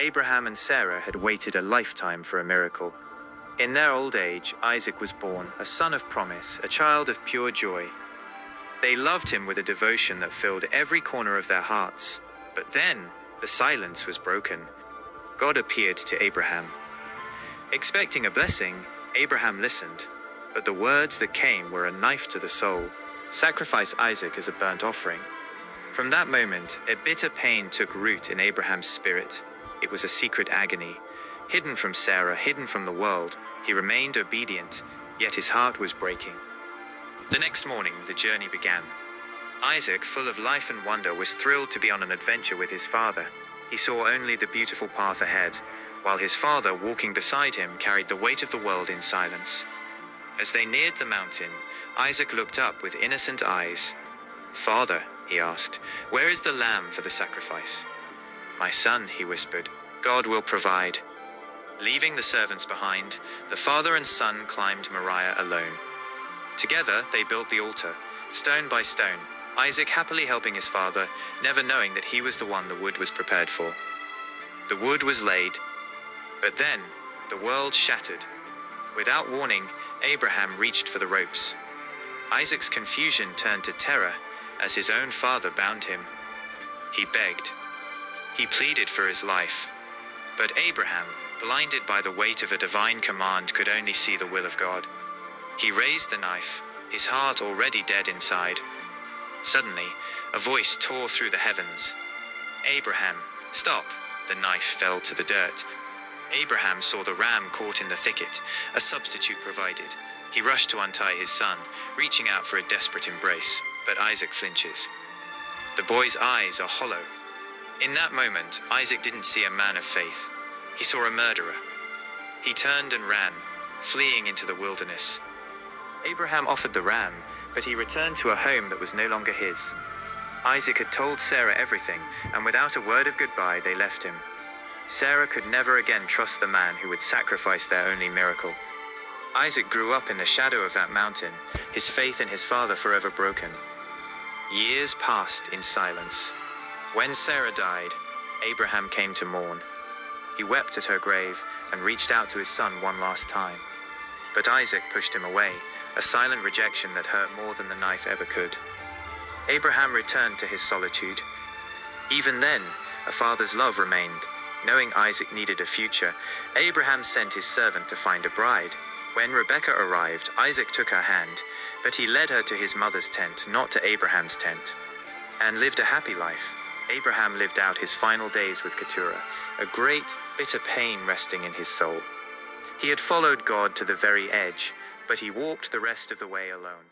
Abraham and Sarah had waited a lifetime for a miracle. In their old age, Isaac was born, a son of promise, a child of pure joy. They loved him with a devotion that filled every corner of their hearts. But then, the silence was broken. God appeared to Abraham. Expecting a blessing, Abraham listened, but the words that came were a knife to the soul. Sacrifice Isaac as a burnt offering. From that moment, a bitter pain took root in Abraham's spirit. It was a secret agony. Hidden from Sarah, hidden from the world, he remained obedient, yet his heart was breaking. The next morning, the journey began. Isaac, full of life and wonder, was thrilled to be on an adventure with his father. He saw only the beautiful path ahead, while his father, walking beside him, carried the weight of the world in silence. As they neared the mountain, Isaac looked up with innocent eyes. "Father," he asked, "where is the lamb for the sacrifice?" "My son," he whispered, "God will provide." Leaving the servants behind, the father and son climbed Moriah alone. Together, they built the altar, stone by stone, Isaac happily helping his father, never knowing that he was the one the wood was prepared for. The wood was laid, but then the world shattered. Without warning, Abraham reached for the ropes. Isaac's confusion turned to terror as his own father bound him. He begged. He pleaded for his life. But Abraham, blinded by the weight of a divine command, could only see the will of God. He raised the knife, his heart already dead inside. Suddenly, a voice tore through the heavens. "Abraham, stop!" The knife fell to the dirt. Abraham saw the ram caught in the thicket, a substitute provided. He rushed to untie his son, reaching out for a desperate embrace, but Isaac flinches. The boy's eyes are hollow. In that moment, Isaac didn't see a man of faith. He saw a murderer. He turned and ran, fleeing into the wilderness. Abraham offered the ram, but he returned to a home that was no longer his. Isaac had told Sarah everything, and without a word of goodbye, they left him. Sarah could never again trust the man who would sacrifice their only miracle. Isaac grew up in the shadow of that mountain, his faith in his father forever broken. Years passed in silence. When Sarah died, Abraham came to mourn. He wept at her grave and reached out to his son one last time. But Isaac pushed him away, a silent rejection that hurt more than the knife ever could. Abraham returned to his solitude. Even then, a father's love remained. Knowing Isaac needed a future, Abraham sent his servant to find a bride. When Rebekah arrived, Isaac took her hand, but he led her to his mother's tent, not to Abraham's tent, and lived a happy life. Abraham lived out his final days with Keturah, a great, bitter pain resting in his soul. He had followed God to the very edge, but he walked the rest of the way alone.